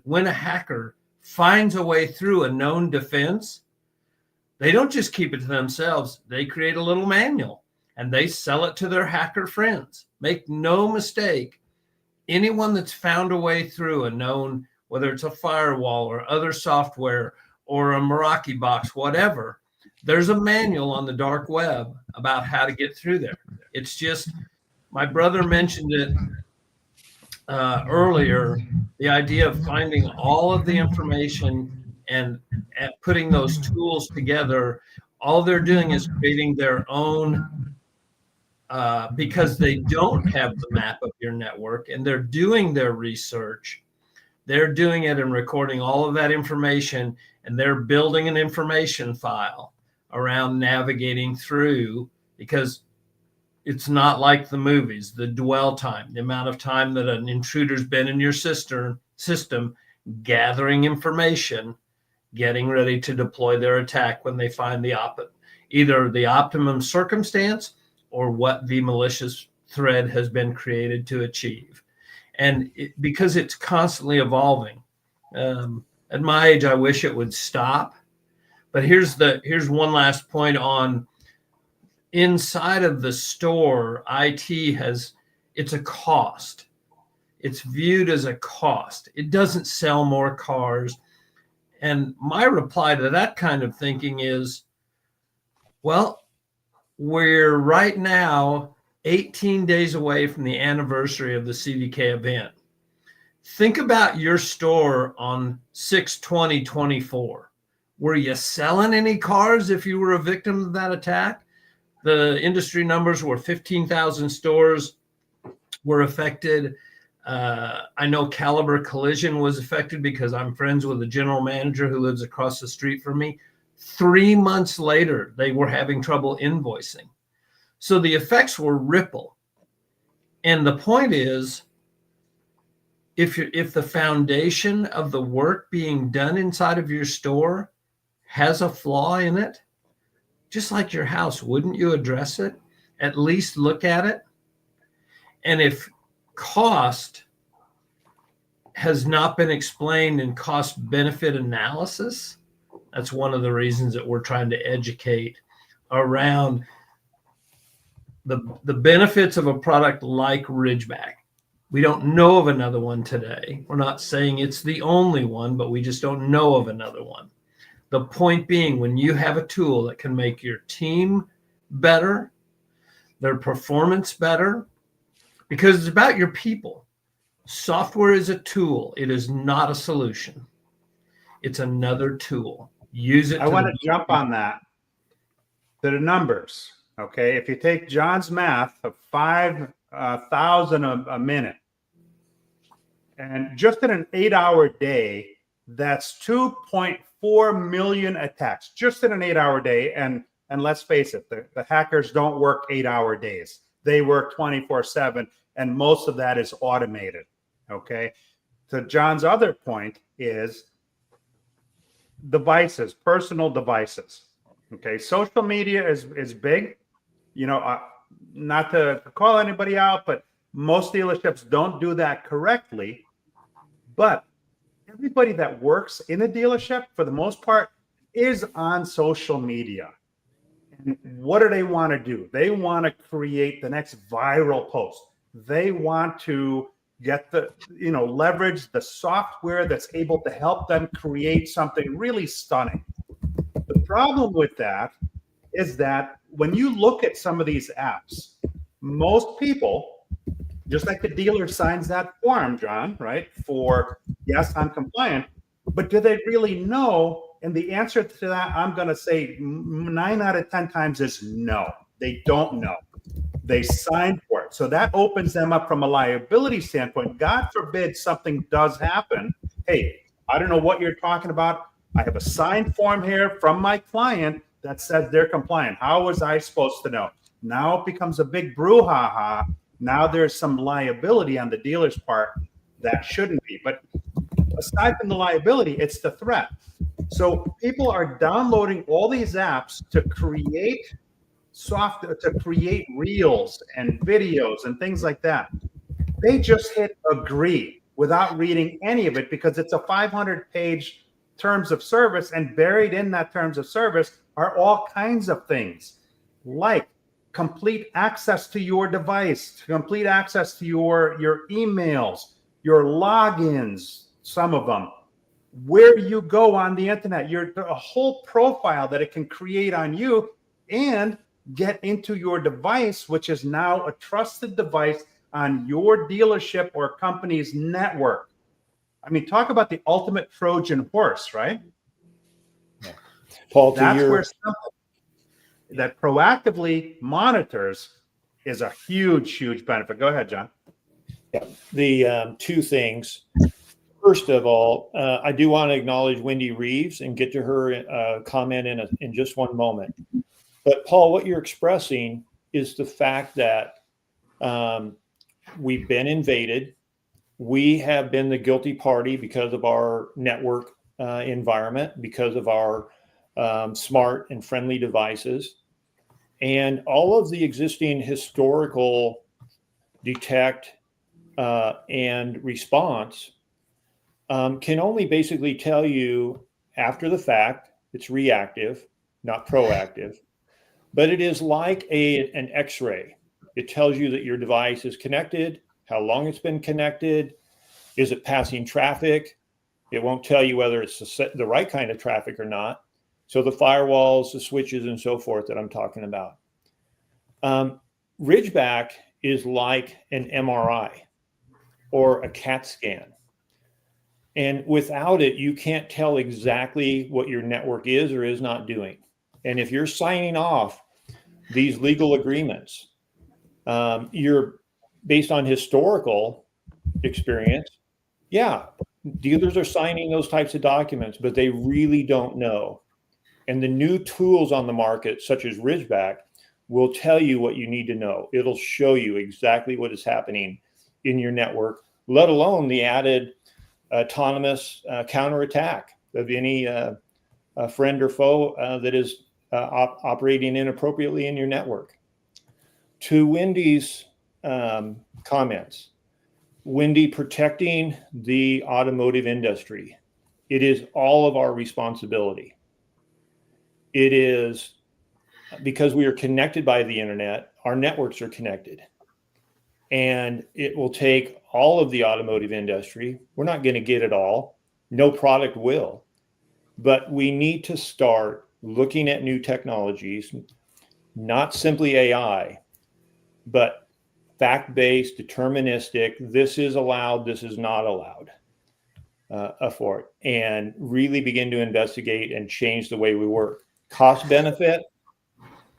when a hacker finds a way through a known defense, they don't just keep it to themselves. They create a little manual and they sell it to their hacker friends. Make no mistake, anyone that's found a way through a known, whether it's a firewall or other software or a Meraki box, whatever, there's a manual on the dark web about how to get through there. It's just, my brother mentioned it earlier, the idea of finding all of the information and putting those tools together. All they're doing is creating their own, because they don't have the map of your network and they're doing their research. They're doing it and recording all of that information, and they're building an information file around navigating through, because it's not like the movies, the dwell time, the amount of time that an intruder's been in your system, gathering information, getting ready to deploy their attack when they find either the optimum circumstance or what the malicious thread has been created to achieve. And because it's constantly evolving. At my age, I wish it would stop. But here's one last point on inside of the store. IT it's a cost. It's viewed as a cost. It doesn't sell more cars. And my reply to that kind of thinking is, well, we're right now 18 days away from the anniversary of the CDK event. Think about your store on 6/20/24. Were you selling any cars if you were a victim of that attack? The industry numbers were 15,000 stores were affected. I know Caliber Collision was affected because I'm friends with the general manager who lives across the street from me. 3 months later, they were having trouble invoicing. So the effects were ripple. And the point is, if the foundation of the work being done inside of your store has a flaw in it, just like your house, wouldn't you address it? At least look at it? And if cost has not been explained in cost benefit analysis, that's one of the reasons that we're trying to educate around the benefits of a product like Ridgeback. We don't know of another one today. We're not saying it's the only one, but we just don't know of another one. The point being, when you have a tool that can make your team better, their performance better, because it's about your people. Software is a tool. It is not a solution. It's another tool. Use it. I want to jump on that. To the numbers. Okay. If you take John's math of 5,000 a minute, and just in an 8-hour day, that's 2.4 million attacks just in an 8-hour day. And let's face it, the hackers don't work 8-hour days. They work 24/7, and most of that is automated. Okay. To John's other point is devices, personal devices. Okay. Social media is big. You know, not to call anybody out, but most dealerships don't do that correctly. But everybody that works in a dealership, for the most part, is on social media. And what do they want to do? They want to create the next viral post. They want to get leverage the software that's able to help them create something really stunning. The problem with that is that when you look at some of these apps, most people, just like the dealer signs that form, John, right? For, yes, I'm compliant, but do they really know? And the answer to that, I'm going to say 9 out of 10 times is no. They don't know. They signed for it. So that opens them up from a liability standpoint. God forbid something does happen. Hey, I don't know what you're talking about. I have a signed form here from my client that says they're compliant. How was I supposed to know? Now it becomes a big brouhaha. Now there's some liability on the dealer's part that shouldn't be. But aside from the liability, it's the threat. So people are downloading all these apps to create software, to create reels and videos and things like that. They just hit agree without reading any of it because it's a 500-page terms of service, and buried in that terms of service are all kinds of things like complete access to your device, complete access to your emails, your logins, some of them, where you go on the internet, a whole profile that it can create on you and get into your device, which is now a trusted device on your dealership or company's network. I mean, talk about the ultimate Trojan horse, right? Yeah. Paul, that's where something that proactively monitors is a huge, huge benefit. Go ahead, John. Yeah. The two things. First of all, I do want to acknowledge Wendy Reeves and get to her comment in just one moment. But Paul, what you're expressing is the fact that we've been invaded. We have been the guilty party because of our network environment, because of our smart and friendly devices. And all of the existing historical detect and response can only basically tell you after the fact. It's reactive, not proactive. But it is like an X-ray. It tells you that your device is connected, how long it's been connected. Is it passing traffic? It won't tell you whether it's the right kind of traffic or not. So the firewalls, the switches, and so forth that I'm talking about. Ridgeback is like an MRI or a CAT scan. And without it, you can't tell exactly what your network is or is not doing. And if you're signing off these legal agreements, you're based on historical experience. Yeah, dealers are signing those types of documents, but they really don't know. And the new tools on the market, such as Ridgeback, will tell you what you need to know. It'll show you exactly what is happening in your network, let alone the added autonomous counterattack of any friend or foe that is operating inappropriately in your network. To Wendy's comments, Wendy, protecting the automotive industry, it is all of our responsibility. It is because we are connected by the internet, our networks are connected. And it will take all of the automotive industry. We're not going to get it all. No product will. But we need to start looking at new technologies, not simply AI, but fact-based, deterministic. This is allowed, this is not allowed for it. And really begin to investigate and change the way we work. Cost benefit,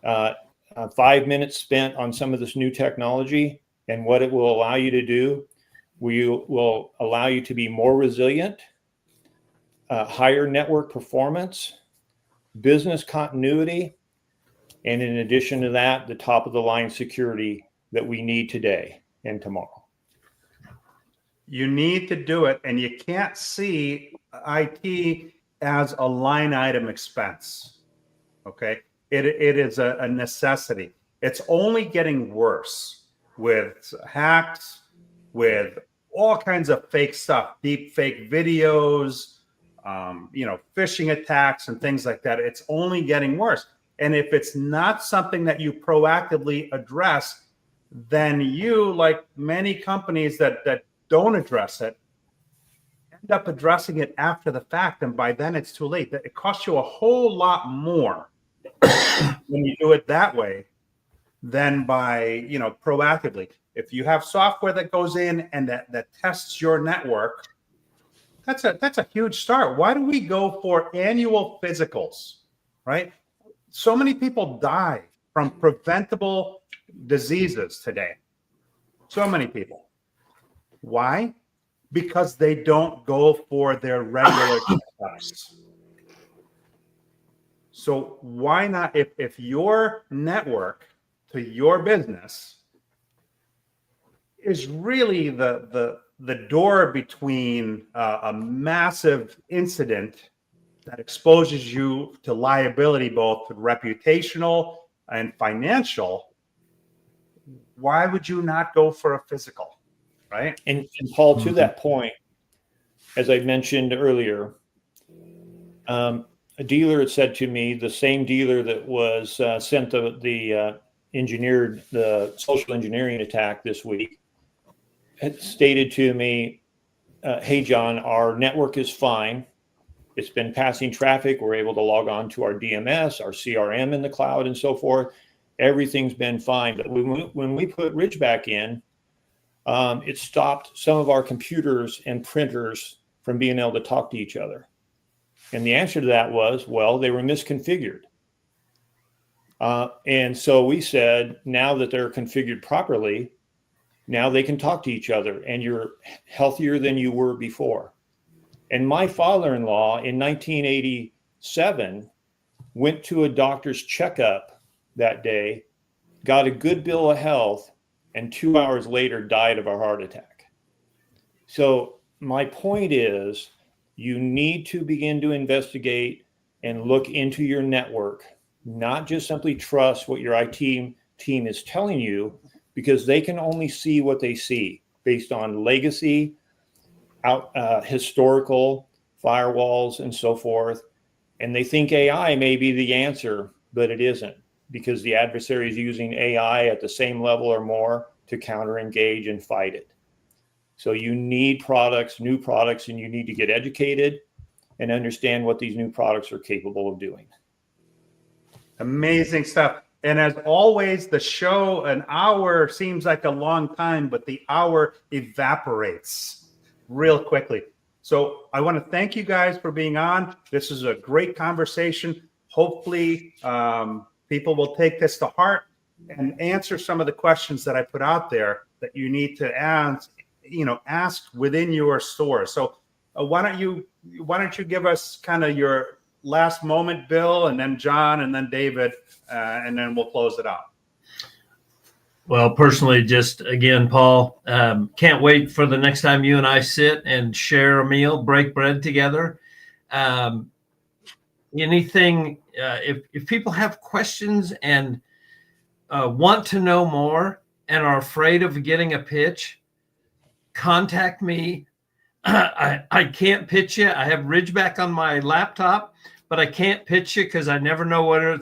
5 minutes spent on some of this new technology and what it will allow you to do. We will allow you to be more resilient, higher network performance, business continuity, and in addition to that, the top of the line security that we need today and tomorrow. You need to do it, and you can't see IT as a line item expense. Okay, it is a necessity. It's only getting worse with hacks, with all kinds of fake stuff, deep fake videos, phishing attacks and things like that. It's only getting worse. And if it's not something that you proactively address, then you, like many companies that don't address it, end up addressing it after the fact. And by then it's too late. It costs you a whole lot more when you do it that way than by, proactively. If you have software that goes in and that tests your network, that's a huge start. Why do we go for annual physicals, right? So many people die from preventable diseases today. So many people. Why? Because they don't go for their regular checkups. So why not, if your network to your business is really the door between a massive incident that exposes you to liability, both reputational and financial, why would you not go for a physical, right? And Paul, to that point, as I mentioned earlier, a dealer had said to me, the same dealer that was sent the social engineering attack this week, had stated to me, hey, John, our network is fine. It's been passing traffic. We're able to log on to our DMS, our CRM in the cloud and so forth. Everything's been fine. But when we put Ridgeback in, it stopped some of our computers and printers from being able to talk to each other. And the answer to that was, well, they were misconfigured. And so we said, now that they're configured properly, now they can talk to each other and you're healthier than you were before. And my father-in-law in 1987 went to a doctor's checkup that day, got a good bill of health, and 2 hours later died of a heart attack. So my point is, you need to begin to investigate and look into your network, not just simply trust what your IT team is telling you, because they can only see what they see based on legacy, historical firewalls and so forth. And they think AI may be the answer, but it isn't, because the adversary is using AI at the same level or more to counter, engage, and fight it. So you need products, new products, and you need to get educated and understand what these new products are capable of doing. Amazing stuff. And as always, the show, an hour seems like a long time, but the hour evaporates real quickly. So I want to thank you guys for being on. This is a great conversation. Hopefully, people will take this to heart and answer some of the questions that I put out there that you need to ask within your store. So why don't you give us kind of your last moment, Bill, and then John, and then David, and then we'll close it out. Well, personally, just again, Paul, can't wait for the next time you and I sit and share a meal, break bread together. Anything, if people have questions and want to know more and are afraid of getting a pitch, contact me. I can't pitch you. I have Ridgeback on my laptop, but I can't pitch you because I never know whether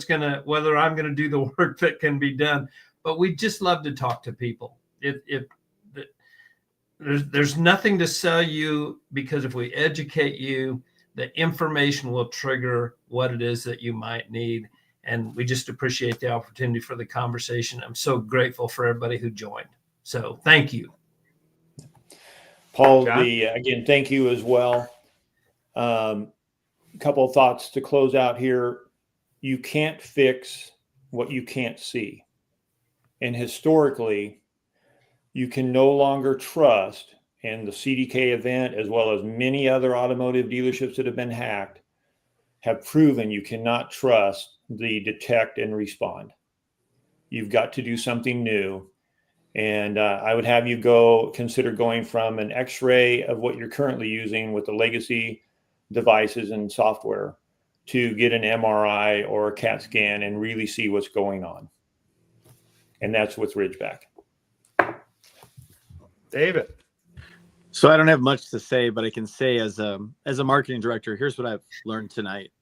I'm gonna do the work that can be done. But we just love to talk to people. There's nothing to sell you, because if we educate you, the information will trigger what it is that you might need. And we just appreciate the opportunity for the conversation. I'm so grateful for everybody who joined. So thank you. Paul, again, thank you as well. A couple of thoughts to close out here. You can't fix what you can't see. And historically, you can no longer trust, and the CDK event, as well as many other automotive dealerships that have been hacked, have proven you cannot trust the detect and respond. You've got to do something new. And I would have you consider going from an X-ray of what you're currently using with the legacy devices and software to get an MRI or a CAT scan and really see what's going on. And that's with Ridgeback. David. So I don't have much to say, but I can say as a marketing director, here's what I've learned tonight.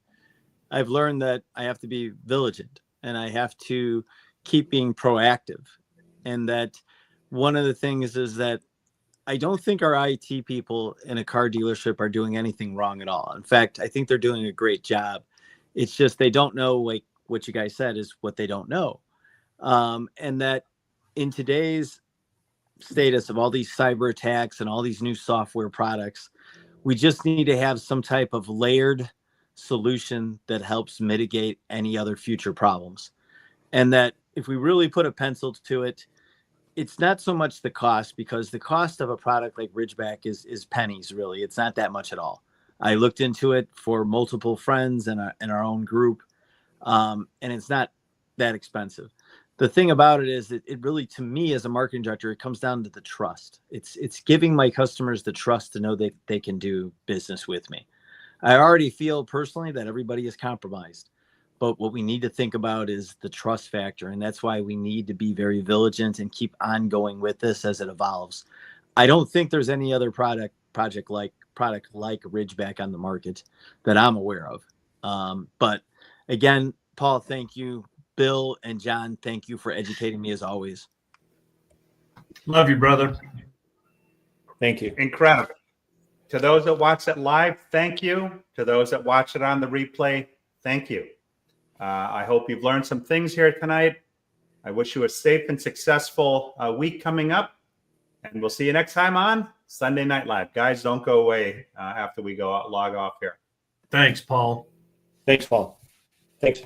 I've learned that I have to be vigilant and I have to keep being proactive. And that one of the things is that I don't think our IT people in a car dealership are doing anything wrong at all. In fact, I think they're doing a great job. It's just they don't know, like what you guys said, is what they don't know. And that in today's status of all these cyber attacks and all these new software products, we just need to have some type of layered solution that helps mitigate any other future problems. And that if we really put a pencil to it, it's not so much the cost, because the cost of a product like Ridgeback is pennies, really. It's not that much at all. I looked into it for multiple friends in our own group, and it's not that expensive. The thing about it is that it really, to me as a marketing director, it comes down to the trust. It's giving my customers the trust to know that they can do business with me. I already feel personally that everybody is compromised, but what we need to think about is the trust factor. And that's why we need to be very vigilant and keep on going with this as it evolves. I don't think there's any other product like Ridgeback on the market that I'm aware of. But again, Paul, thank you. Bill and John, thank you for educating me as always. Love you, brother. Thank you. Incredible. To those that watch it live, thank you. To those that watch it on the replay, thank you. I hope you've learned some things here tonight. I wish you a safe and successful week coming up. And we'll see you next time on Sunday Night Live. Guys, don't go away after we log off here. Thanks, Paul. Thanks, Paul. Thanks.